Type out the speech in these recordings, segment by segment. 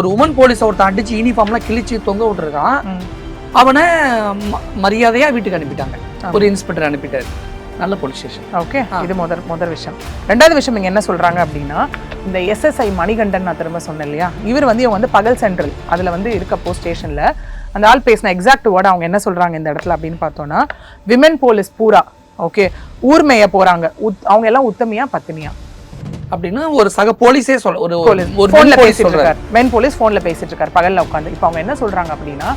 ஒரு woman police ஒருத்தன் அடிச்சு யூனிஃபார்ம்லாம் கிழிச்சு தொங்க விட்டுருக்கான். அவனை மரியாதையா வீட்டுக்கு அனுப்பிட்டாங்க. ஒரு இன்ஸ்பெக்டர் அனுப்பிட்டாரு. நல்ல போலீஸ் ஸ்டேஷன். ஓகே, இது முதல் விஷயம். ரெண்டாவது விஷயம் இங்க என்ன சொல்றாங்க அப்படின்னா, இந்த எஸ்எஸ்ஐ மணிகண்டன் நான் திரும்ப சொன்னேன் இல்லையா, இவர் இவங்க வந்து பகல் சென்ட்ரல் அதுல இருக்கப்போ ஸ்டேஷன்ல அந்த ஆள் பேசின எக்ஸாக்ட் வேர்டு அவங்க என்ன சொல்றாங்க இந்த இடத்துல அப்படின்னு பார்த்தோம்னா, விமென் போலீஸ் பூரா ஓகே ஊர்மேய போறாங்க, அவங்க எல்லாம் உத்தமியா பத்தினியா அப்படின்னு ஒரு சக போலீஸே சொல்ல ஒரு போன்ல பேசிட்டு இருக்காரு. மென் போலீஸ் போன்ல பேசிட்டு இருக்காரு பகல்ல உட்காந்து. இப்போ அவங்க என்ன சொல்றாங்க அப்படின்னா,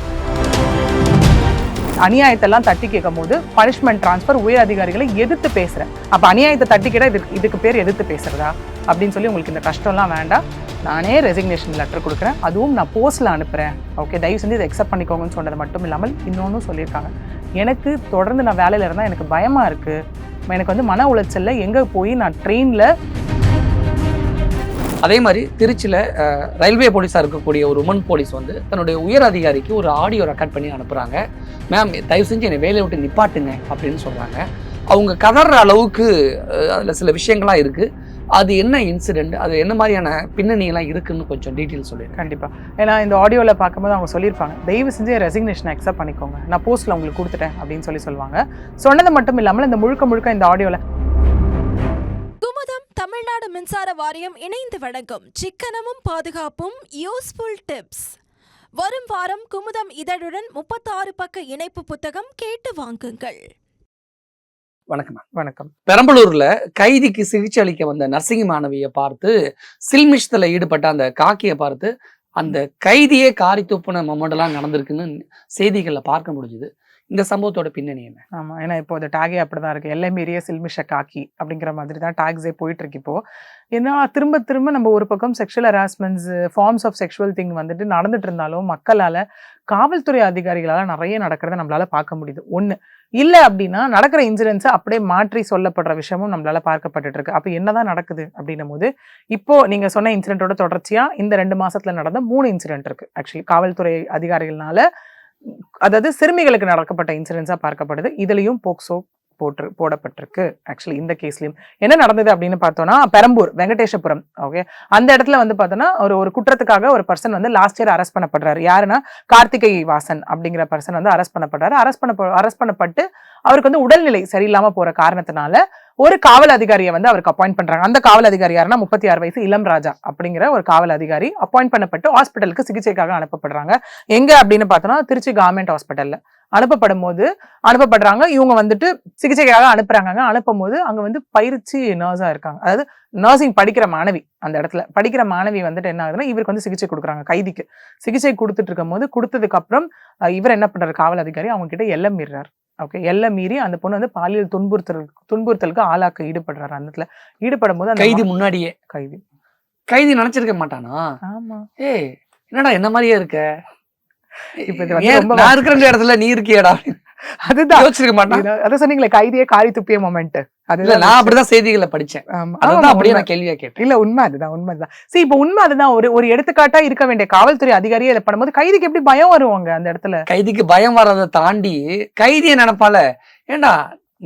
அநியாயத்தெல்லாம் தட்டி கேட்கும் போது பனிஷ்மெண்ட் டிரான்ஸ்ஃபர் உயர் அதிகாரிகளை எதிர்த்து பேசுறேன். அப்ப அநியாயத்தை தட்டி கேட்டா இதுக்கு பேர் எதிர்த்து பேசுறதா அப்படின்னு சொல்லி உங்களுக்கு இந்த கஷ்டம்லாம் வேண்டாம், நானே ரெசிக்னேஷன் லெட்டர் கொடுக்குறேன், அதுவும் நான் போஸ்ட்ல அனுப்புறேன். ஓகே, தயவு செஞ்சு இதை அக்செப்ட் பண்ணிக்கோங்கன்னு சொன்னது மட்டும் இல்லாமல் இன்னொன்னு சொல்லியிருக்காங்க, எனக்கு தொடர்ந்து நான் வேலையில இருந்தா எனக்கு பயமா இருக்கு, எனக்கு மன உளைச்சல்ல எங்க போய் நான் ட்ரெயின்ல. அதே மாதிரி திருச்சியில் ரயில்வே போலீஸாக இருக்கக்கூடிய ஒரு உமன் போலீஸ் தன்னுடைய உயர் அதிகாரிக்கு ஒரு ஆடியோ ரெக்கார்ட் பண்ணி அனுப்புகிறாங்க. மேம் தயவு செஞ்சு என்னை வேலையை விட்டு நிப்பாட்டுங்க அப்படின்னு சொல்கிறாங்க. அவங்க கதற அளவுக்கு அதில் சில விஷயங்கள்லாம் இருக்குது. அது என்ன இன்சிடென்ட், அது என்ன மாதிரியான பின்னணியெல்லாம் இருக்குன்னு கொஞ்சம் டீட்டெயில் சொல்லிடுறேன். கண்டிப்பாக. ஏன்னா இந்த ஆடியோவில் பார்க்கும்போது அவங்க சொல்லியிருப்பாங்க, தயவு செஞ்சு ரெசிக்னேஷனை அக்செப்ட் பண்ணிக்கோங்க, நான் போஸ்ட்டில் உங்களுக்கு கொடுத்துட்டேன் அப்படின்னு சொல்லுவாங்க. சொன்னது மட்டும் இல்லாமல் இந்த முழுக்க இந்த ஆடியோவில் குமுதம் தமிழ்நாடு மின்சார வாரியம் இணைந்து வழங்கும் சிக்கனமும் பாதுகாப்பும் யூஸ்ஃபுல் டிப்ஸ். வரும் வாரம் குமுதம் இதழுடன் 36 பக்க இணைப்பு புத்தகம் கேட்டு வாங்குங்கள். வணக்கம். வணக்கம். பெரம்பலூர்ல கைதிக்கு சிகிச்சை அளிக்க வந்த நர்சிங் மாணவியை பார்த்து சில்மிஷத்துல ஈடுபட்ட அந்த காக்கியை பார்த்து அந்த கைதியே காரி துப்புன மொமெண்டெல்லாம் நடந்திருக்குன்னு செய்திகளில் பார்க்க முடிஞ்சுது. இந்த சம்பவத்தோட பின்னணி என்ன? ஆமா, ஏன்னா இப்போ அந்த டேகே அப்படிதான் இருக்கு, எல்லை மீறிய சில்மிஷ காக்கி அப்படிங்கிற மாதிரி தான் டேக்ஸே போயிட்டு இருக்கு. இப்போ ஏன்னா திரும்ப நம்ம ஒரு பக்கம் sexual harassments, forms of sexual thing நடந்துட்டு இருந்தாலும் மக்களால, காவல்துறை அதிகாரிகளால நிறைய நடக்கிறத நம்மளால பார்க்க முடியுது. ஒண்ணு இல்ல அப்படின்னா நடக்கிற இன்சிடென்ட்ஸை அப்படியே மாற்றி சொல்லப்படுற விஷயமும் நம்மளால பார்க்கப்பட்டு இருக்கு. அப்ப என்னதான் நடக்குது அப்படின்னும் போது, இப்போ நீங்க சொன்ன இன்சிடென்ட்டோட தொடர்ச்சியா இந்த 2 மாசத்துல நடந்த 3 இன்சிடென்ட் இருக்கு. ஆக்சுவலி காவல்துறை அதிகாரிகள்னால, அதாவது சிறுமிகளுக்கு நடக்கப்பட்ட இன்சிடென்ட்ஸா பார்க்கப்படுது. இதுலயும் போக்சோ போடப்பட்டிருக்கு. ஆக்சுவலி இந்த கேஸ்லயும் என்ன நடந்தது அப்படின்னு பார்த்தோம்னா, பெரம்பூர் வெங்கடேசபுரம் ஓகே அந்த இடத்துல பார்த்தோன்னா ஒரு குற்றத்துக்காக ஒரு பர்சன் லாஸ்ட் இயர் அரெஸ்ட் பண்ணப்படுறாரு. யாருன்னா கார்த்திகை வாசன் அப்படிங்கிற பர்சன் அரெஸ்ட் பண்ணப்படுறாரு. அரெஸ்ட் பண்ணப்பட்டு அவருக்கு உடல்நிலை சரியில்லாம போற காரணத்தினால ஒரு காவல் அதிகாரியை அவருக்கு அப்பாயிண்ட் பண்றாங்க. அந்த காவல் அதிகாரி யாருன்னா 36 வயசு இளம் ராஜா அப்படிங்கிற ஒரு காவல் அதிகாரி அப்பாயிண்ட் பண்ணப்பட்டு ஹாஸ்பிட்டலுக்கு சிகிச்சைக்காக அனுப்பப்படுறாங்க. எங்க அப்படின்னு பார்த்தோம்னா திருச்சி கவர்மெண்ட் ஹாஸ்பிட்டல்ல அனுப்பப்படுறாங்க. இவங்க சிகிச்சைக்காக அனுப்பும் போது அங்க பயிற்சி நர்ஸா இருக்காங்க. அதாவது நர்சிங் படிக்கிற மாணவி, அந்த இடத்துல படிக்கிற மாணவி என்ன ஆகுதுன்னா, இவருக்கு சிகிச்சை கொடுக்குறாங்க. கைதிக்கு சிகிச்சை கொடுத்துட்டு இருக்கும் போது, கொடுத்ததுக்கு அப்புறம் இவர் என்ன பண்றாரு, காவல் அதிகாரி அவங்க கிட்ட எல்லை மீறாரு. ஓகே, எல்லை மீறி அந்த பொண்ணு பாலியல் துன்புறுத்தலுக்கு ஆளாக்க ஈடுபடுறாரு. அந்த இடத்துல ஈடுபடும் போது கைதி முன்னாடியே கைதி நினைச்சிருக்க மாட்டானா? ஆமா, என்னடா என்ன மாதிரியே இருக்க, இப்ப நான் இருக்கிற இடத்துல நீ இருக்கியடா, அதுதான் யோசிச்சிருக்க மாட்டான். அதை சொன்னீங்களே, கைதியே காரி துப்பிய மொமெண்ட், அதுதான் நான் அப்படிதான் செய்திகளை படிச்சேன். அப்படியே நான் கேள்வியா கேட்டேன். இல்ல உண்மை அதுதான். சரி, இப்ப உண்மை அதுதான். ஒரு எடுத்துக்காட்டா இருக்க வேண்டிய காவல்துறை அதிகாரியே இதை பண்ணும்போது கைதிக்கு எப்படி பயம் வருவாங்க? அந்த இடத்துல கைதிக்கு பயம் வர்றதை தாண்டி கைதியை நினைப்பால, ஏண்டா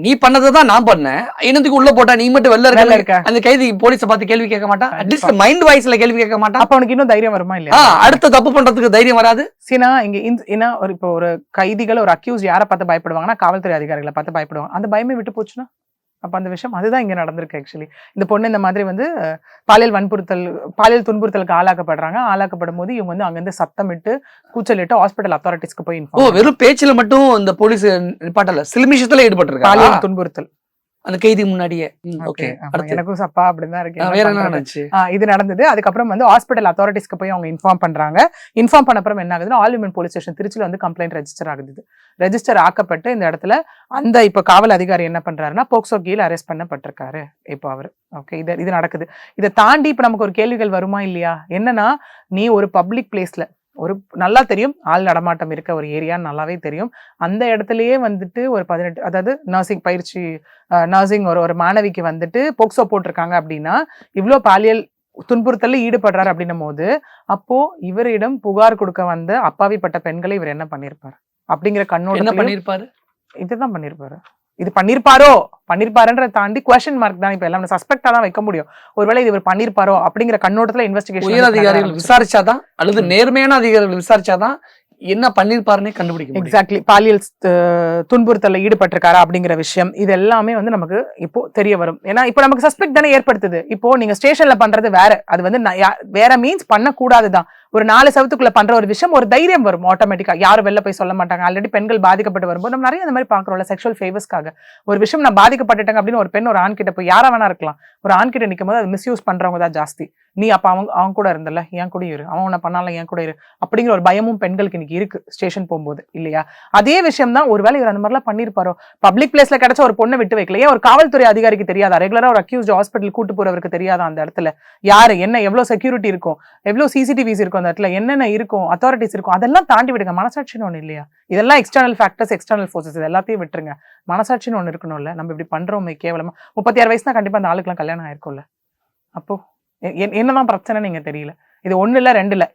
நீ பண்ணதான் நான் பண்ணேன், என்னத்துக்கு உள்ள போட்டா நீ மட்டும் வெளில இருக்க, அந்த கைதி போலீஸை பார்த்து கேள்வி கேட்க மாட்டான். அட்லீஸ்ட் மைண்ட் வாய்ஸ்ல கேள்வி கேட்க மாட்டான். அப்ப அவனுக்கு இன்னும் தைரியம் வருமா இல்லையா? அடுத்த தப்பு பண்றதுக்கு தைரியம் வராது. சீனா இங்க ஏன்னா இப்போ ஒரு கைதிகள் ஒரு அக்யூஸ் யாரை பார்த்து பயப்படுவாங்கன்னா காவல்துறை அதிகாரிகளை பார்த்து பயப்படுவாங்க. அந்த பயமே விட்டு போச்சுன்னா அப்ப அந்த விஷயம் அதுதான் இங்க நடந்திருக்கு. ஆக்சுவலி இந்த பொண்ணு இந்த மாதிரி பாலியல் துன்புறுத்தலுக்கு ஆளாக்கப்படும் போது இவங்க அங்கிருந்து சத்தமிட்டு கூச்சலிட்டு ஹாஸ்பிட்டல் அத்தாரிட்டிஸ்க்கு போய் வெறும் பேச்சுல மட்டும் இந்த போலீஸ் நிப்பாட்டல, சில்மிஷத்துல ஈடுபட்டிருக்காங்க. பாலியல் துன்புறுத்தல் அந்த கைதி முன்னாடியே. எனக்கும் சப்பா அப்படிதான் இருக்கு. இது நடந்தது. அதுக்கப்புறம் ஹாஸ்பிட்டல் அத்தாரிட்டிஸ்க்கு போய் அவங்க இன்ஃபார்ம் பண்றாங்க. இன்ஃபார்ம் பண்ண அப்புறம் என்ன ஆகுதுன்னா, ஆல் விமன் போலீஸ் ஸ்டேஷன் திருச்சியில கம்ப்ளைண்ட் ரெஜிஸ்டர் ஆகுது. ரெஜிஸ்டர் ஆக்கப்பட்டு இந்த இடத்துல அந்த இப்ப காவல் அதிகாரி என்ன பண்றாருன்னா, போக்சோ கீழ அரெஸ்ட் பண்ணப்பட்டிருக்காரு இப்போ அவரு. ஓகே, இது நடக்குது. இதை தாண்டி இப்ப நமக்கு ஒரு கேள்விகள் வருமா இல்லையா? என்னன்னா, நீ ஒரு பப்ளிக் பிளேஸ்ல ஒரு நல்லா தெரியும் ஆள் நடமாட்டம் இருக்க ஒரு ஏரியான்னு நல்லாவே தெரியும், அந்த இடத்துலயே ஒரு 18 அதாவது நர்சிங் ஒரு மாணவிக்கு போக்சோ போட்டிருக்காங்க அப்படின்னா, இவ்வளோ பாலியல் துன்புறுத்தல ஈடுபடுறாரு அப்படின்னும் போது, அப்போ இவரிடம் புகார் கொடுக்க வந்த அப்பாவிப்பட்ட பெண்களை இவர் என்ன பண்ணிருப்பாரு அப்படிங்கிற கண்ணோட என்ன பண்ணிருப்பாரு? இதுதான் பண்ணிருப்பாரு. இது பண்ணிருப்பாருன்றதை தாண்டி கொஸ்டின் மார்க் தான் இப்ப எல்லாம் சஸ்பெக்டா தான் வைக்க முடியும். ஒருவேளை இது இவர் பண்ணிருப்பாரோ அப்படிங்கிற கண்ணோட்டத்துல இன்வெஸ்டிகேஷன் உயர் அதிகாரிகள் விசாரிச்சாதான் அல்லது நேர்மையான அதிகாரிகள் விசாரிச்சாதான் என்ன பண்ணிருப்பாருன்னே கண்டுபிடிக்க முடியும். எக்ஸாக்ட்லி. பாலியல் துன்புறுத்தல ஈடுபட்டிருக்காரா அப்படிங்கிற விஷயம் இது எல்லாமே வந்து நமக்கு இப்போ தெரிய வரும். ஏன்னா இப்போ நமக்கு சஸ்பெக்ட் தானே ஏற்படுத்துது. இப்போ நீங்க ஸ்டேஷன்ல பண்றது வேற, அது வந்து வேற மீன்ஸ் பண்ணக்கூடாதுதான். ஒரு 4 செவத்துக்குள்ள பண்ற ஒரு விஷயம் ஒரு தைரியம் வரும் ஆட்டோமேட்டிக்கா. யாரும் வெளில போய் சொல்ல மாட்டாங்க. ஆல்ரெடி பெண்கள் பாதிக்கப்பட்டு வரும்போது நம்ம நிறைய இந்த மாதிரி பாக்குறோம்ல, செக்ஷுவல் ஃபேவர்ஸ்க்காக ஒரு விஷயம் நான் பாதிக்கப்பட்டுட்டேங்க அப்படின்னு ஒரு பெண் ஒரு ஆண் கிட்ட போய் யாரா வேணா இருக்கலாம், ஒரு ஆண் கிட்ட நிற்கும் போது அது மிஸ்யூஸ் பண்றவங்க தான் ஜாஸ்தி. நீ அப்ப அவங்க கூட இருந்தல, என் கூட இரு, அவன் உன்னை பண்ணாலும் என் கூட இரு அப்படிங்கிற ஒரு பயமும் பெண்களுக்கு இன்னைக்கு இருக்கு ஸ்டேஷன் போகும்போது இல்லையா? அதே விஷயம் தான் ஒருவேளை இவர் அந்த மாதிரிலாம் பண்ணிருப்பாரோ. பப்ளிக் பிளேஸ்ல கிடைச்ச ஒரு பொண்ணை விட்டு வைக்கல, ஏன் ஒரு காவல்துறை அதிகாரிக்கு தெரியாதா? ரெகுலரா ஒரு அக்யூஸ்ட் ஹாஸ்பிட்டல் கூட்டு போறவருக்கு தெரியாதா அந்த இடத்துல யாரு என்ன, எவ்வளவு செக்யூரிட்டி இருக்கும், எவ்வளவு சிசிடிவிஸ் இருக்கும் அந்த இடத்துல, என்னென்ன இருக்கும், அத்தாரிட்டிஸ் இருக்கும், அதெல்லாம் தாண்டி விடுங்க. மனசாட்சின்னு ஒண்ணு இல்லையா? இதெல்லாம் எக்ஸ்டர்னல் ஃபேக்டர்ஸ், எக்ஸ்டர்னல் ஃபோர்ஸஸ், இது எல்லாத்தையும் விட்டுருங்க. மனசாட்சின்னு ஒண்ணு இருக்கணும்ல. நம்ம இப்படி பண்றோமே கேவலமா. 36 வயசு தான் கண்டிப்பா அந்த ஆளுக்குலாம் கல்யாணம் ஆயிருக்கும்ல. அப்போ என்னதான் பிரச்சனை நீங்க தெரியல. இது 1 இல்ல 2 இல்ல,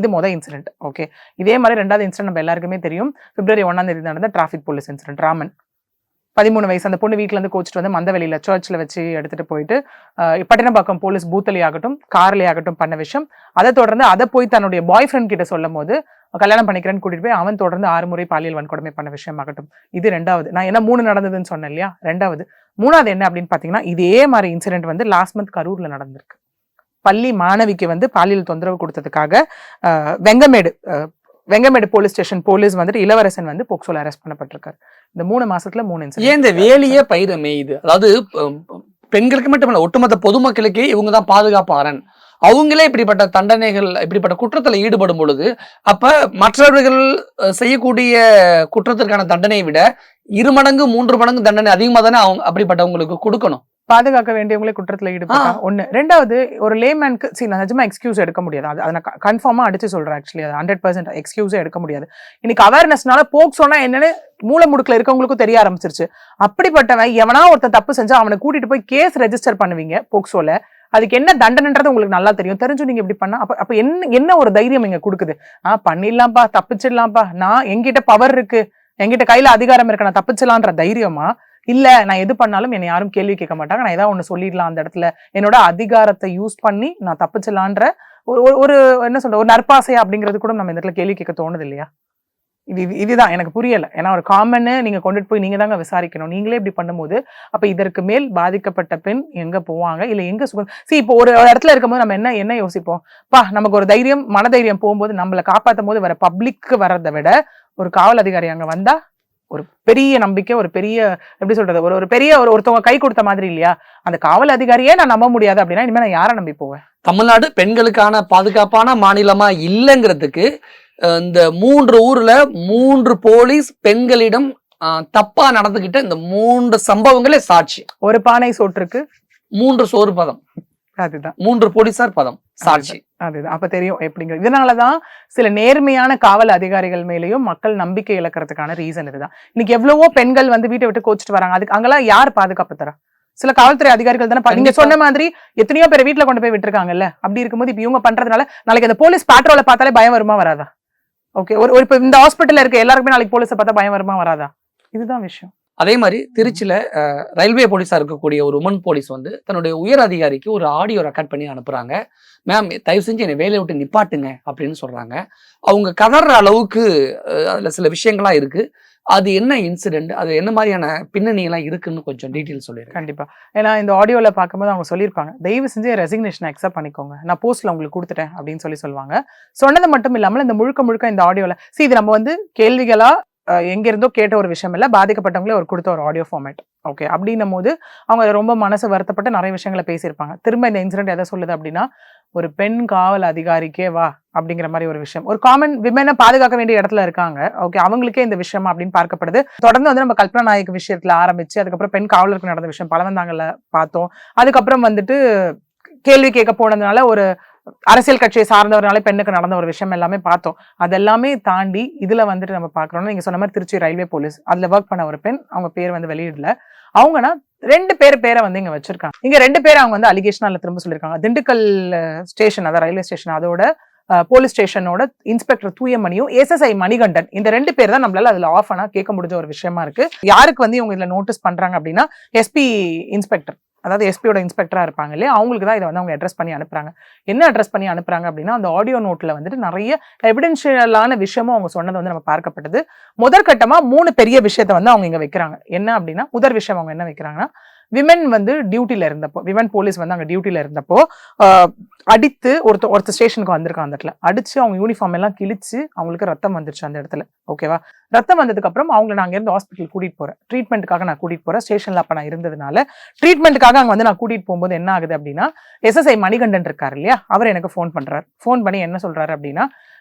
இது மொதல் இன்சிடென்ட். ஓகே, இதே மாதிரி 2வது இன்சிடென்ட் நம்ம எல்லாருக்குமே தெரியும். பிப்ரவரி 1ஆம் தேதி நடந்த டிராபிக் போலீஸ் இன்சிடென்ட். ராமன் 13 வயசு அந்த பொண்ணு வீட்டுல இருந்து கோச்சிட்டு வந்து மந்தவெளியில சர்ச்ல வச்சு எடுத்துட்டு போயிட்டு பட்டினப்பாக்கம் போலீஸ் பூத்தலி ஆகட்டும் கார்லி ஆகட்டும் பண்ண விஷயம். அதை தொடர்ந்து அதை போய் தன்னுடைய பாய் ஃப்ரெண்ட் கிட்ட சொல்லும் போது கல்யாணம் பண்ணிக்கிறேன்னு கூட்டிட்டு போய் அவன் தொடர்ந்து 6 முறை பாலியல் வன்கொடுமை பண்ண விஷயம் ஆகட்டும். இது 2வது. நான் என்ன 3 நடந்ததுன்னு சொன்னேன் இல்லையா? 2வது. 3வது என்ன அப்படின்னு பாத்தீங்கன்னா, இதே மாதிரி இன்சிடென்ட் வந்து லாஸ்ட் மந்த் கரூர்ல நடந்திருக்கு. பள்ளி மாணவிக்கு வந்து பாலியல் தொந்தரவு கொடுத்ததுக்காக வெங்கமேடு போலீஸ் ஸ்டேஷன் போலீஸ் வந்துட்டு இளவரசன் வந்து போக்சோல அரெஸ்ட் பண்ணப்பட்டிருக்காரு. இந்த 3 மாசத்துல 3 இன்சிடென்ட். ஏன் இந்த வேலையே பயிரமே இது? அதாவது பெண்களுக்கு மட்டும் இல்ல, ஒட்டுமொத்த பொதுமக்களுக்கு இவங்க தான் பாதுகாப்பு அரண். அவங்களே இப்படிப்பட்ட தண்டனைகள், இப்படிப்பட்ட குற்றத்துல ஈடுபடும் பொழுது அப்ப மற்றவர்கள் செய்யக்கூடிய குற்றத்திற்கான தண்டனையை விட 2 மடங்கு 3 மடங்கு தண்டனை அதிகமா தானே அவங்க அப்படிப்பட்டவங்களுக்கு கொடுக்கணும். பாதுகாக்க வேண்டியவங்களே குற்றத்துல ஈடுபட்டா ஒண்ணு. 2வது, ஒரு லேமேனுக்கு நான் நிஜமா எக்ஸ்கியூஸ் எடுக்க முடியாது. அதை நான் கன்ஃபார்மா அடிச்சு சொல்றேன். ஆக்சுவலி அது 100% எக்ஸ்கியூஸே எடுக்க முடியாது. இன்னைக்கு அவேர்னஸ்னால போக்சோனா என்னன்னு மூல முடுக்குல இருக்கவங்களுக்கும் தெரிய ஆரம்பிச்சிருச்சு. அப்படிப்பட்டவன் எவனா ஒருத்தன் தப்பு செஞ்சா அவனை கூட்டிட்டு போய் கேஸ் ரெஜிஸ்டர் பண்ணுவீங்க போக்சோல. அதுக்கு என்ன தண்டனைன்றது உங்களுக்கு நல்லா தெரியும். தெரிஞ்சு நீங்க இப்படி பண்ணா அப்ப என்ன ஒரு தைரியம் இங்க கொடுக்குது? பண்ணிடலாம்ப்பா, தப்பிச்சிடலாம்ப்பா, நான் என்கிட்ட பவர் இருக்கு, என்கிட்ட கையில அதிகாரம் இருக்கு, நான் தப்பிச்சலான்ற தைரியமா? இல்ல, நான் எது பண்ணாலும் என்னை யாரும் கேள்வி கேட்க மாட்டாங்க, நான் ஏதாவது ஒண்ணு சொல்லிடலாம் அந்த இடத்துல, என்னோட அதிகாரத்தை யூஸ் பண்ணி நான் தப்பிச்சலான்ற ஒரு என்ன சொல்ற ஒரு நற்பாசையா அப்படிங்கிறது கூட நம்ம இந்த இடத்துல கேள்வி கேட்க தோணுது இல்லையா? இதுதான் எனக்கு புரியல. ஏன்னா ஒரு காமன்னு நீங்க கொண்டுட்டு போய் நீங்க தாங்க விசாரிக்கணும். நீங்களே இப்படி பண்ணும்போது அப்ப இதற்கு மேல் பாதிக்கப்பட்ட பெண் எங்க போவாங்க, இல்ல எங்க இப்போ ஒரு இடத்துல இருக்கும்போது நம்ம என்ன யோசிப்போம்? நமக்கு ஒரு தைரியம், மனதைரியம் போகும்போது நம்மளை காப்பாற்றும் போது வர பப்ளிக்கு வர்றதை விட ஒரு காவல் அதிகாரி அங்க வந்தா ஒரு பெரிய நம்பிக்கை, ஒரு பெரிய எப்படி சொல்றது, ஒரு பெரிய ஒருத்தவங்க கை கொடுத்த மாதிரி இல்லையா? அந்த காவல் அதிகாரியே நான் நம்ப முடியாது அப்படின்னா இனிமே நான் யாரை நம்பி போவேன்? தமிழ்நாடு பெண்களுக்கான பாதுகாப்பான மாநிலமா இல்லைங்கிறதுக்கு இந்த 3 ஊர்ல 3 போலீஸ் பெண்களிடம் தப்பா நடந்துகிட்ட இந்த 3 சம்பவங்களே சாட்சி. ஒரு பானை சோற்றுக்கு 3 சோறு பதம். அதுதான் 3 போலீசார் பதம் சாட்சி. அதுதான் அப்ப தெரியும் எப்படிங்கிறது. இதனாலதான் சில நேர்மையான காவல் அதிகாரிகள் மேலேயும் மக்கள் நம்பிக்கை இழக்கிறதுக்கான ரீசன் இதுதான். இன்னைக்கு எவ்வளவோ பெண்கள் வந்து வீட்டை விட்டு கோச்சிட்டு வராங்க. அதுக்கு அங்கெல்லாம் யார் பாதுகாப்பு தரா? சில காவல்துறை அதிகாரிகள் தானே. நீங்க சொன்ன மாதிரி எத்தனையோ பேர் வீட்டுல கொண்டு போய் விட்டுருக்காங்கல்ல. அப்படி இருக்கும்போது இப்ப இவங்க பண்றதுனால நாளைக்கு அந்த போலீஸ் பேட்ரோலை பார்த்தாலே பயம் வருமா வராதா? ஓகே, ஒரு இப்ப இந்த ஹாஸ்பிட்டல்ல இருக்க எல்லாருக்குமே நாளைக்கு போலீஸை பார்த்தா பயம் வருமா வராதா? இதுதான் விஷயம். அதே மாதிரி திருச்சியில ரயில்வே போலீஸா இருக்கக்கூடிய ஒரு உமன் போலீஸ் வந்து தன்னுடைய உயர் அதிகாரிக்கு ஒரு ஆடியோ ரெக்கார்ட் பண்ணி அனுப்புறாங்க. மேம், தயவு செஞ்சு என்னை வேலையை விட்டு நிப்பாட்டுங்க அப்படின்னு சொல்றாங்க. அவங்க கதற அளவுக்கு அதுல சில விஷயங்கள்லாம் இருக்கு. அது என்ன இன்சிடென்ட், அது என்ன மாதிரியான பின்னணி எல்லாம் இருக்குன்னு கொஞ்சம் டீட்டெயில் சொல்லிடுறேன். கண்டிப்பா. ஏன்னா இந்த ஆடியோல பார்க்கும்போது அவங்க சொல்லியிருப்பாங்க, தயவு செஞ்சு ரெசிக்னேஷன் அக்செப்ட் பண்ணிக்கோங்க, நான் போஸ்ட்ல உங்களுக்கு கொடுத்துட்டேன் அப்படின்னு சொல்லுவாங்க. சொன்னது மட்டும் இல்லாமல் இந்த முழுக்க இந்த ஆடியோல இது நம்ம வந்து கேள்விகளா எங்க இருந்தோ கேட்ட ஒரு விஷயம் இல்ல, பாதிக்கப்பட்டவங்களே ஒரு கொடுத்த ஒரு ஆடியோ ஃபார்மேட். ஓகே, அப்படின்னும் போது அவங்க ரொம்ப மனசு வருத்தப்பட்டு நிறைய விஷயங்களை பேசியிருப்பாங்க. திரும்ப இந்த இன்சிடென்ட் எதை சொல்லுது அப்படின்னா, ஒரு பெண் காவல் அதிகாரிக்கே வா அப்படிங்கிற மாதிரி ஒரு விஷயம். ஒரு காமன் விமனை பாதுகாக்க வேண்டிய இடத்துல இருக்காங்க. ஓகே, அவங்களுக்கே இந்த விஷயம் அப்படின்னு பார்க்கப்படுது. தொடர்ந்து வந்து நம்ம கல்பனா நாயக் விஷயத்துல ஆரம்பிச்சு அதுக்கப்புறம் பெண் காவலருக்கு நடந்த விஷயம் பலவந்தாங்கல்ல பார்த்தோம். அதுக்கப்புறம் வந்துட்டு கேள்வி கேட்க போனதுனால ஒரு அரசியல் கட்சியை சார்ந்தவராலே பெண்ணுக்கு நடந்த ஒரு விஷயம் எல்லாமே பார்த்தோம். அதெல்லாமே தாண்டி இதுல வந்துட்டு நம்ம பாக்குறோம்னா, நீங்க சொன்ன மாதிரி திருச்சி ரயில்வே போலீஸ் அதுல ஒர்க் பண்ண ஒரு பெண், அவங்க பேர் வந்து வெளியிடல. அவங்கன்னா 2 பேரை வந்து இங்க வச்சிருக்காங்க. இங்க 2 பேரை அவங்க வந்து அலிகேஷனா திரும்ப சொல்லியிருக்காங்க. திண்டுக்கல் ஸ்டேஷன், அதாவது ரயில்வே ஸ்டேஷன், அதோட போலீஸ் ஸ்டேஷனோட இன்ஸ்பெக்டர் தூயமணியும் எஸ்எஸ்ஐ மணிகண்டன் இந்த 2 பேர் தான் நம்மளால அதுல ஆஃப் ஆனா கேட்க முடிஞ்ச ஒரு விஷயமா இருக்கு. யாருக்கு வந்து இவங்க இதுல நோட்டீஸ் பண்றாங்க அப்படின்னா எஸ்பி இன்ஸ்பெக்டர், அதாவது எஸ்பியோட இன்ஸ்பெக்டரா இருப்பாங்க இல்லையா, அவங்களுக்கு தான் இதை வந்து அவங்க அட்ரஸ் பண்ணி அனுப்புறாங்க. என்ன அட்ரஸ் பண்ணி அனுப்புறாங்க அப்படின்னா அந்த ஆடியோ நோட்ல வந்துட்டு நிறைய எவிடென்ஷியலான விஷயமும் அவங்க சொன்னது வந்து நம்ம பார்க்கப்பட்டது. முதற்கட்டமா 3 பெரிய விஷயத்த வந்து அவங்க இங்க வைக்கிறாங்க. என்ன அப்படின்னா முதல் விஷயம் அவங்க என்ன வைக்கிறாங்கன்னா, விமன் வந்து டியூட்டில இருந்தப்போ, விமன் போலீஸ் வந்து அங்க டியூட்டில இருந்தப்போ அடித்து ஒருத்த ஸ்டேஷனுக்கு வந்திருக்காங்க. அந்த இடத்துல அடிச்சு அவங்க யூனிஃபார்ம் எல்லாம் கிழிச்சு அவங்களுக்கு ரத்தம் வந்துருச்சு அந்த இடத்துல. ஓகேவா, ரத்தம் வந்ததுக்கு அப்புறம் அவங்களை நான் இருந்து ஹாஸ்பிட்டல் கூட்டிட்டு போறேன், ட்ரீட்மெண்ட்டுக்காக நான் கூட்டிட்டு போறேன். ஸ்டேஷன்ல அப்ப நான் இருந்ததுனால ட்ரீட்மெண்ட்டுக்காக அங்க வந்து நான் கூட்டிட்டு போகும்போது என்ன ஆகுது அப்படின்னா, எஸ்எஸ்ஐ மணிகண்டன் இருக்காரு இல்லையா, அவர் எனக்கு ஃபோன் பண்றாரு. ஃபோன் பண்ணி என்ன சொல்றாரு அப்படின்னா,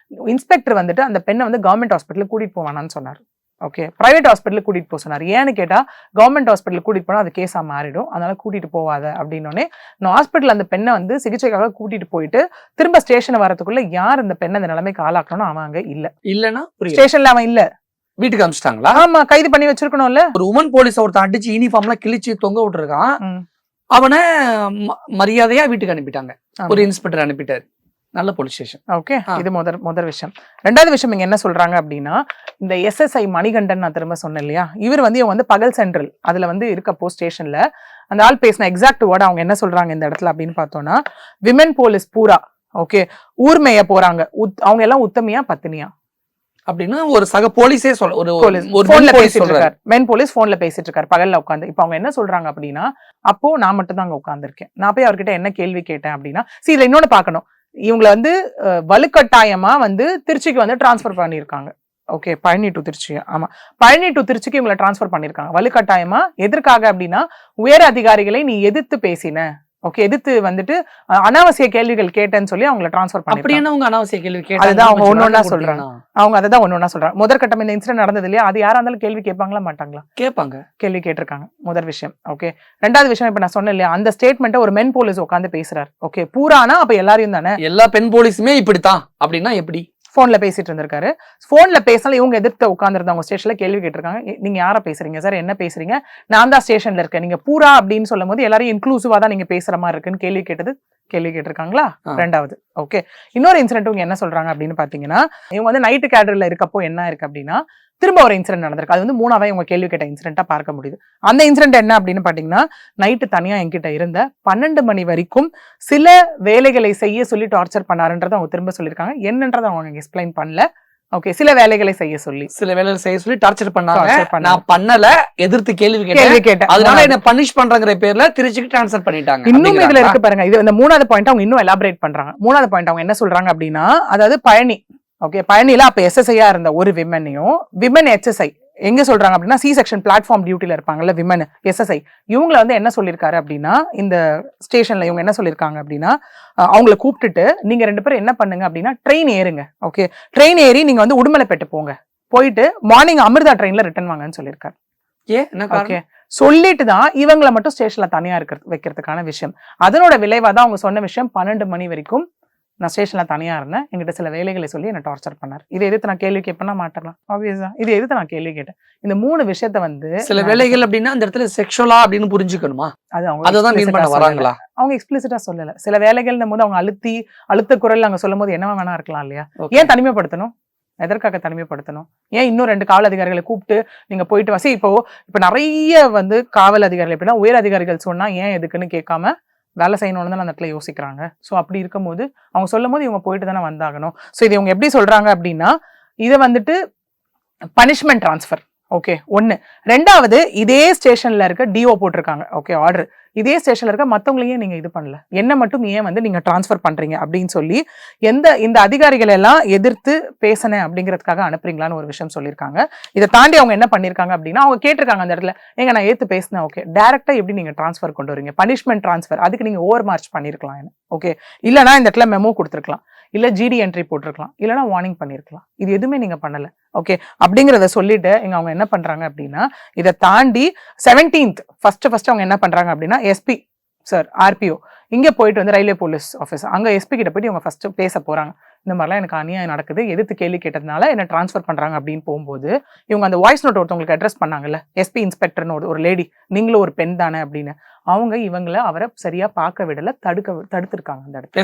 இன்ஸ்பெக்டர் வந்துட்டு அந்த பெண்ணை வந்து கவர்மெண்ட் ஹாஸ்பிட்டலுக்கு கூட்டிட்டு போவானான்னு சொன்னார். ஓகே, பிரைவேட் ஹாஸ்பிட்டலுக்கு கூட்டிட்டு போக சொன்னார். ஏன்னு கேட்டா கவர்மெண்ட் ஹாஸ்பிட்டலுக்கு கூட்டிட்டு போனா அது கேஸா மாறிடும், அதனால கூட்டிட்டு போவாத அப்படின்னோடனே நான் ஹாஸ்பிட்டல் அந்த பெண்ணை வந்து சிகிச்சைக்காக கூட்டிட்டு போயிட்டு திரும்ப ஸ்டேஷன் வரதுக்குள்ள யார் இந்த பெண்ணை அந்த நிலைமைக்கு ஆளாக்கணும், அவன் அங்க இல்லைன்னா ஸ்டேஷன்ல அவன் இல்ல, வீட்டுக்கு அனுப்பிச்சிட்டாங்களா? ஆமா, கைது பண்ணி வச்சிருக்கணும்ல. ஒரு உமன் போலீஸ் ஒருத்தன் அடிச்சு யூனிஃபார்ம்லாம் கிழிச்சு தொங்க விட்டுருக்கான், அவனை மரியாதையா வீட்டுக்கு அனுப்பிட்டாங்க. ஒரு இன்ஸ்பெக்டர் அனுப்பிட்டாரு. நல்ல போலீஸ் ஸ்டேஷன். ஓகே, இது முதல் விஷயம். 2வது விஷயம் இங்க என்ன சொல்றாங்க அப்படின்னா, இந்த எஸ்எஸ்ஐ மணிகண்டன் நான் திரும்ப சொன்னேன் இல்லையா, இவர் வந்து இவங்க வந்து பகல் சென்ட்ரல் அதுல வந்து இருக்கப்போ ஸ்டேஷன்ல அந்த ஆள் பேசின எக்ஸாக்ட் வேர்ட் அவங்க என்ன சொல்றாங்க இந்த இடத்துல அப்படின்னு பார்த்தோம்னா, விமன் போலீஸ் பூரா ஓகே ஊர்மேய போறாங்க, அவங்க எல்லாம் உத்தமையா பத்தினியா அப்படின்னு ஒரு சக போலீஸே சொல்ல, ஒரு போன்ல பேசிட்டு இருக்காரு, மென் போலீஸ் போன்ல பேசிட்டு இருக்காரு பகல்ல உட்காந்து. இப்ப அவங்க என்ன சொல்றாங்க அப்படின்னா, அப்போ நான் மட்டும் தான் அங்க உட்காந்துருக்கேன், நான் போய் அவர்கிட்ட என்ன கேள்வி கேட்டேன் அப்படின்னா, இதுல இன்னொன்னு பாக்கணும், இவங்களை வந்து வலுக்கட்டாயமா வந்து திருச்சிக்கு வந்து டிரான்ஸ்பர் பண்ணியிருக்காங்க. ஓகே, பழனி டு திருச்சி, ஆமா பழனி டு திருச்சிக்கு இவங்களை டிரான்ஸ்பர் பண்ணியிருக்காங்க வலுக்கட்டாயமா. எதற்காக அப்படின்னா, உயர் அதிகாரிகளை நீ எதிர்த்து பேசின, ஓகே எதிர்த்து வந்துட்டு அனாவசிய கேள்விகள் கேட்டேன்னு சொல்லி அவங்களை டிரான்ஸ்பர் பண்ணி. அப்படி என்ன அவங்க அனாவசிய கேள்வி கேட்டாங்க? அதுதான் அவங்க ஒன்னொன்னா சொல்றாங்க. அவங்க அதான் ஒன்னொன்னா சொல்றாங்க. முதற்கட்டம் இந்த இன்சிடென்ட் நடந்தது இல்லையா, அது யாரா இருந்தாலும் கேள்வி கேட்பாங்களா மாட்டாங்களா? கேட்பாங்க, கேள்வி கேட்டிருக்காங்க. முதல் விஷயம். ஓகே, 2வது விஷயம் இப்ப நான் சொன்னேன் இல்லையா, அந்த ஸ்டேட்மெண்ட்டை ஒரு மென் போலீஸ் உட்காந்து பேசுறாரு. ஓகே, பூரானா அப்ப எல்லாரையும் தானே, எல்லா பெண் போலீஸுமே இப்படித்தான் அப்படின்னா எப்படி? போன்ல பேசிட்டு இருந்திருக்காரு. போன்ல பேசினாலும் இவங்க எதிர்த்து உட்காந்துருந்தவங்க ஸ்டேஷன்ல கேள்வி கேட்டிருக்காங்க. நீங்க யாரா பேசுறீங்க சார், என்ன பேசுறீங்க, நான் தான் ஸ்டேஷன்ல இருக்கேன், நீங்க பூரா அப்படின்னு சொல்லும் போது எல்லாரையும் இன்க்ளூசிவா தான் நீங்க பேசுற மாதிரி இருக்குன்னு கேள்வி கேட்டிருக்காங்களா? 2வது. ஓகே, இன்னொரு இன்சிடென்ட் இவங்க என்ன சொல்றாங்க அப்படின்னு பாத்தீங்கன்னா, இவங்க வந்து நைட்டு கேடர்ல இருக்கப்போ என்ன இருக்கு அப்படின்னா, திரும்ப ஒரு இன்சிடென்ட் நடந்திருக்கு. அது வந்து 3ஆவே இவங்க கேள்வி கேட்ட இன்சிடென்ட்டா பார்க்க முடியுது. அந்த இன்சிடென்ட் என்ன அப்படின்னு பாத்தீங்கன்னா, நைட்டு தனியா என்கிட்ட இருந்த 12 மணி வரைக்கும் சில வேலைகளை செய்ய சொல்லி டார்ச்சர் பண்ணாருன்றதை அவங்க திரும்ப சொல்லியிருக்காங்க. என்னன்றதை அவங்க எக்ஸ்பிளைன் பண்ணல. ஓகே, சில வேலைகளை செய்ய சொல்லி டார்ச்சர் பண்ணாங்க. நான் பண்ணல, எதிர்த்து கேள்வி கேட்டேன், அதனால என்ன பனிஷ் பண்றங்கிற பேர்ல திருச்சிக்கு ட்ரான்ஸ்ஃபர் பண்ணிட்டாங்க. இன்னும் இதுல இருக்கு பாருங்க, இது இந்த 3வது பாயிண்ட் அவங்க இன்னும் எலாபரேட் பண்றாங்க. 3வது பாயிண்ட் அவங்க என்ன சொல்றாங்க அப்படின்னா, அதாவது பழனி, ஓகே பழனில அப்ப எஸ்எஸ்ஐயா இருந்த ஒரு விமனையும் விமன் எச்எஸ்ஐ எங்க சொல்றாங்க அப்படின்னா, சி செக்ஷன் பிளாட்ஃபார்ம் டியூட்டில இருப்பாங்கல்ல விமன் எஸ்எஸ்ஐ, இவங்களை வந்து என்ன சொல்லியிருக்காரு அப்படின்னா, இந்த ஸ்டேஷன்ல இவங்க என்ன சொல்லியிருக்காங்க அப்படின்னா, அவங்களை கூப்பிட்டுட்டு நீங்க 2 பேரும் என்ன பண்ணுங்க அப்படின்னா, ட்ரெயின் ஏறுங்க. ஓகே, ட்ரெயின் ஏறி நீங்க வந்து உடுமலைப்பேட்டை போயிட்டு மார்னிங் அமிர்தா ட்ரெயின்ல ரிட்டர்ன் வாங்கன்னு சொல்லியிருக்காரு. ஓகே, சொல்லிட்டு தான் இவங்களை மட்டும் ஸ்டேஷன்ல தனியா வைக்கிறதுக்கான விஷயம். அதனோட விளைவா தான் அவங்க சொன்ன விஷயம், 12 மணி வரைக்கும் நான் ஸ்டேஷன்ல தனியா இருந்தேன், என்கிட்ட சில வேலைகளை சொல்லி என்ன டார்ச்சர் பண்ணார். இதை எதிர்த்து நான் கேள்வி கேட்பேன்னா மாட்டலாம், ஆப்வியஸா இதை எதிர்த்து நான் கேள்வி கேட்டேன். இந்த 3 விஷயத்த வந்து சில வேலைகள் அப்படின்னா அந்த இடத்துல செக்ஷுவலா அப்படின்னு புரிஞ்சுக்கணுமா? அது அவங்க மீன் பண்ண வராங்களா? அவங்க எக்ஸ்பிளிசிட்டா சொல்லல. சில வேலைகள் போது அவங்க அழுத்த குரல் அங்க சொல்லும் போது என்னவா வேணா இருக்கலாம் இல்லையா? ஏன் தனிமைப்படுத்தணும்? எதற்காக தனிமைப்படுத்தணும்? ஏன் இன்னும் 2 காவல் அதிகாரிகளை கூப்பிட்டு நீங்க போயிட்டு வசி? இப்ப நிறைய வந்து காவல் அதிகாரிகள் எப்படின்னா, உயர் அதிகாரிகள் சொன்னா ஏன் எதுக்குன்னு கேட்காம வேலை செய்யணும்னு தான் அந்த இடத்துல யோசிக்கிறாங்க. ஸோ அப்படி இருக்கும்போது அவங்க சொல்லும் போது இவங்க போயிட்டு தானே வந்தாகணும். ஸோ இது இவங்க எப்படி சொல்றாங்க அப்படின்னா, இதை வந்துட்டு பனிஷ்மெண்ட் டிரான்ஸ்ஃபர். ஓகே, 1. 2வது, இதே ஸ்டேஷன்ல இருக்க டிஓ போட்டிருக்காங்க ஓகே ஆர்டர், இதே ஸ்டேஷன்ல இருக்க மத்தவங்களையே நீங்க இது பண்ணல, என்ன மட்டும் ஏன் வந்து நீங்க டிரான்ஸ்ஃபர் பண்றீங்க அப்படின்னு சொல்லி இந்த அதிகாரிகள் எல்லாம் எதிர்த்து பேசினேன் அப்படிங்கிறதுக்காக அனுப்புறீங்களான்னு ஒரு விஷயம் சொல்லியிருக்காங்க. இதை தாண்டி அவங்க என்ன பண்ணிருக்காங்க அப்படின்னா, அவங்க கேட்டிருக்காங்க அந்த இடத்துல, எங்க நான் ஏத்து பேசினேன், ஓகே டைரக்டா எப்படி நீங்க டிரான்ஸ்ஃபர் கொண்டு வரீங்க, பனிஷ்மெண்ட் டிரான்ஸ்ஃபர், அதுக்கு நீங்க ஓவர் மார்ச் பண்ணிருக்கலாம், ஓகே இல்லைன்னா இந்த இடத்துல மெமோ கொடுத்துருக்கலாம், இல்ல ஜிடி என்ட்ரி போட்டிருக்கலாம், இல்லைன்னா வார்னிங் பண்ணிருக்கலாம். இது எதுவுமே நீங்க பண்ணல. ஓகே, அப்படிங்கிறத சொல்லிட்டு இங்க அவங்க என்ன பண்றாங்க அப்படின்னா, இதை தாண்டி 17th ஃபர்ஸ்ட் அவங்க என்ன பண்றாங்க அப்படின்னா, எஸ்பி சார் ஆர்பிஓ இங்க போயிட்டு வந்து ரயில்வே போலீஸ் ஆஃபீஸ், அங்க எஸ்பி கிட்ட போயிட்டு இவங்க ஃபர்ஸ்ட் பேச போறாங்க. இந்த மாதிரிலாம் எனக்கு அநியாயம் நடக்குது, எதிர்த்து கேள்வி கேட்டதுனால என்ன ட்ரான்ஸ்ஃபர் பண்றாங்க அப்படின்னு போகும்போது இவங்க அந்த வாய்ஸ் நோட் ஒருத்தவங்களுக்கு அட்ரஸ் பண்ணாங்கல்ல, எஸ்பி இன்ஸ்பெக்டர்னு ஒரு லேடி, நீங்களும் ஒரு பெண் தானே அப்படின்னு, அவங்க இவங்கள அவரை சரியா பார்க்க விடல, தடுத்திருக்காங்க அந்த இடத்துல,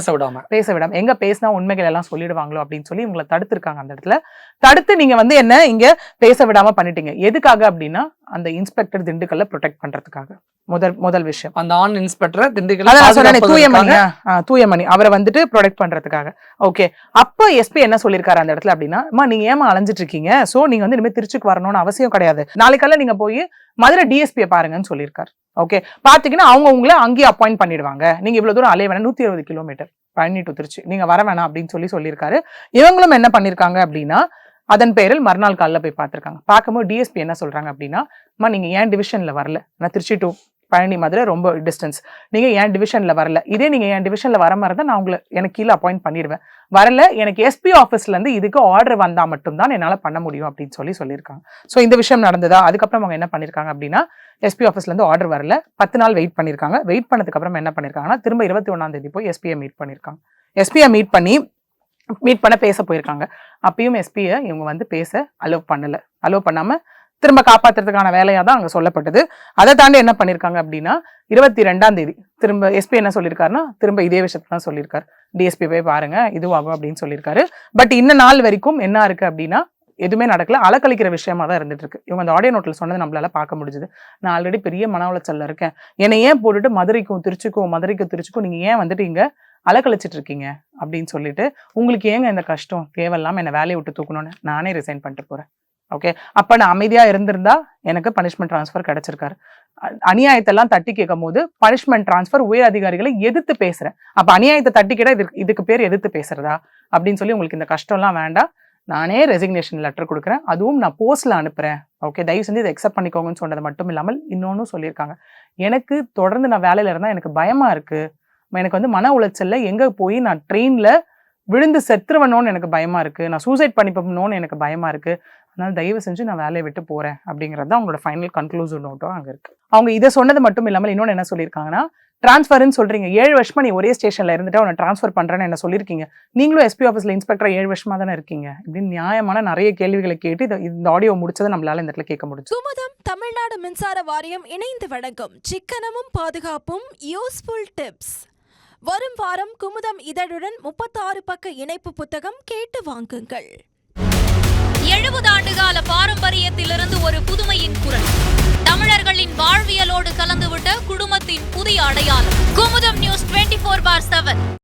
பேச விடாம எங்க பேசினா உண்மைகள் எல்லாம் சொல்லிடுவாங்களோ அப்படின்னு சொல்லி இவங்களை தடுத்திருக்காங்க அந்த இடத்துல. தடுத்து நீங்க வந்து என்ன இங்க பேச விடாம பண்ணிட்டீங்க, எதுக்காக அப்படின்னா அந்த இன்ஸ்பெக்டர் திண்டுக்கல்ல ப்ரொடெக்ட் பண்றதுக்காக. முதல் விஷயம் அந்த ஆண் இன்ஸ்பெக்டர் தூயமணி அவரை வந்துட்டு ப்ரொடெக்ட் பண்றதுக்காக. ஓகே, அப்ப எஸ்பி என்ன சொல்லிருக்காரு அந்த இடத்துல அப்படின்னா, நீங்க ஏமா அலைஞ்சிட்டு இருக்கீங்க, சோ நீங்க வந்து இனிமே திருச்சிக்கு வரணும்னு அவசியம் கிடையாது, நாளைக்கெல்லாம் நீங்க போய் மதுரை டிஎஸ்பியை பாருங்கன்னு சொல்லியிருக்காரு. ஓகே, பாத்தீங்கன்னா அவங்க உங்களை அங்கேயே அப்பாயிண்ட் பண்ணிடுவாங்க, நீங்க இவ்வளவு தூரம் அலைய வேணாம், 120 கிலோமீட்டர் பழனி டு திருச்சி, நீங்க வர வேணாம் அப்படின்னு சொல்லியிருக்காரு. இவங்களும் என்ன பண்ணிருக்காங்க அப்படின்னா, அதன் பேரில் மறுநாள் காலைல போய் பார்த்திருக்காங்க. பார்க்கும்போது டிஎஸ்பி என்ன சொல்றாங்க அப்படின்னா, நீங்க ஏன் டிவிஷன்ல வரல, நான் திருச்சி டு பழனி மதுரை ரொம்ப டிஸ்டன்ஸ், நீங்க ஏன் டிவிஷன்ல வரல, இதே நீங்க என் டிவிஷன்ல வர மாதிரி தான் நான் உங்களை எனக்கு கீழே அப்பாயிண்ட் பண்ணிடுவேன், வரல எனக்கு எஸ்பி ஆஃபீஸ்ல இருந்து இதுக்கு ஆர்டர் வந்தா மட்டும்தான் என்னால பண்ண முடியும் அப்படின்னு சொல்லியிருக்காங்க. ஸோ இந்த விஷயம் நடந்ததா. அதுக்கப்புறம் அவங்க என்ன பண்ணிருக்காங்க அப்படின்னா, எஸ்பி ஆஃபீஸ்ல இருந்து ஆர்டர் வரல, 10 நாள் வெயிட் பண்ணிருக்காங்க. வெயிட் பண்ணதுக்கு அப்புறம் என்ன பண்ணிருக்காங்கன்னா, திரும்ப 21ஆம் தேதி போய் எஸ்பியை மீட் பண்ணிருக்காங்க. எஸ்பியை மீட் பண்ண பேச போயிருக்காங்க. அப்பயும் எஸ்பியை இவங்க வந்து பேச அலோவ் பண்ணாம திரும்ப காப்பாத்துறதுக்கான வேலையா தான் அங்க சொல்லப்பட்டது. அதை தாண்டி என்ன பண்ணிருக்காங்க அப்படின்னா, 22ஆம் தேதி திரும்ப எஸ்பி என்ன சொல்லியிருக்காருன்னா, திரும்ப இதே விஷயத்தான் சொல்லியிருக்காரு, டிஎஸ்பி போய் பாருங்க இதுவாகும் அப்படின்னு சொல்லியிருக்காரு. பட் இன்ன நாள் வரைக்கும் என்ன இருக்கு அப்படின்னா, எதுவுமே நடக்கல, அலக்கழிக்கிற விஷயமா தான் இருந்துட்டு இருக்கு. இவங்க அந்த ஆடியோ நோட்டில் சொன்னது நம்மளால பார்க்க முடிஞ்சுது. நான் ஆல்ரெடி பெரிய மன உளைச்சல்ல இருக்கேன், என்னை ஏன் போட்டுட்டு மதுரைக்கும் திருச்சிக்கும் நீங்க ஏன் வந்துட்டு இங்க அலக்கழிச்சிட்டு இருக்கீங்க அப்படின்னு சொல்லிட்டு, உங்களுக்கு ஏங்க இந்த கஷ்டம், தேவையில்லாம என்னை வேலையை விட்டு தூக்கணும்னு நானே ரிசைன் பண்ணிட்டு போறேன். ஓகே, அப்ப நான் அமைதியா இருந்திருந்தா எனக்கு பனிஷ்மெண்ட் டிரான்ஸ்ஃபர் கிடைச்சிருக்காரு. அநியாயத்தெல்லாம் தட்டி கேட்கும் போது பனிஷ்மெண்ட் டிரான்ஸ்ஃபர் உயர் அதிகாரிகளை எதிர்த்து பேசுறேன், அப்ப அநியாயத்தை தட்டி கேட்டா இதுக்கு பேர் எதிர்த்து பேசுறதா அப்படின்னு சொல்லி, உங்களுக்கு இந்த கஷ்டம்லாம் வேண்டாம், நானே ரெசிக்னேஷன் லெட்டர் கொடுக்குறேன், அதுவும் நான் போஸ்ட்ல அனுப்புறேன். ஓகே, தயவு செஞ்சு இதை அக்செப்ட் பண்ணிக்கோங்கன்னு சொன்னது மட்டும் இல்லாமல் இன்னொன்னும் சொல்லியிருக்காங்க, எனக்கு தொடர்ந்து நான் வேலையில இருந்தா எனக்கு பயமா இருக்கு, எனக்கு வந்து மன உளைச்சல்ல எங்க போய் நான் ட்ரெயின்ல விழுந்து செத்துருவனோன்னு எனக்கு பயமா இருக்கு, நான் சூசைட் பண்ணிப்போம்னு எனக்கு பயமா இருக்கு, அதனால தயவு செஞ்சு நான் வேலையை விட்டு போறேன் அப்படிங்கிறது தான் அவங்களோட ஃபைனல் கன்க்ளூசிவ் நோட்டும் அங்க இருக்கு. அவங்க இதை சொன்னது மட்டும் இல்லாமல் இன்னொன்னு என்ன சொல்லியிருக்காங்கன்னா, டிரான்ஸ்ஃபர்னு சொல்றீங்க, 7 வருஷமா நீ ஒரே ஸ்டேஷன்ல இருந்துட்டு அவனை டிரான்ஸ்ஃபர் பண்றேன்னு என்ன சொல்லியிருக்கீங்க, நீங்களும் எஸ்பி ஆஃபீஸ்ல இன்ஸ்பெக்டர் 7 வருஷமா தானே இருக்கீங்க இப்படின்னு நியாயமான நிறைய கேள்விகளை கேட்டு இந்த ஆடியோ முடிச்சதை நம்மளால இந்த இடத்துல கேட்க முடியும். குமுதம் தமிழ்நாடு மின்சார வாரியம் இணைந்து வழங்கும் சிக்கனமும் பாதுகாப்பும் யூஸ்ஃபுல் டிப்ஸ். வரும் வாரம் குமுதம் இதழுடன் 36 பக்க இணைப்பு புத்தகம் கேட்டு வாங்குங்கள். 70 ஆண்டுகால பாரம்பரியத்திலிருந்து ஒரு புதுமையின் குரல், தமிழர்களின் வாழ்வியலோடு கலந்துவிட்ட குடும்பத்தின் புதிய அடையாளம். குமுதம் நியூஸ் 24/7.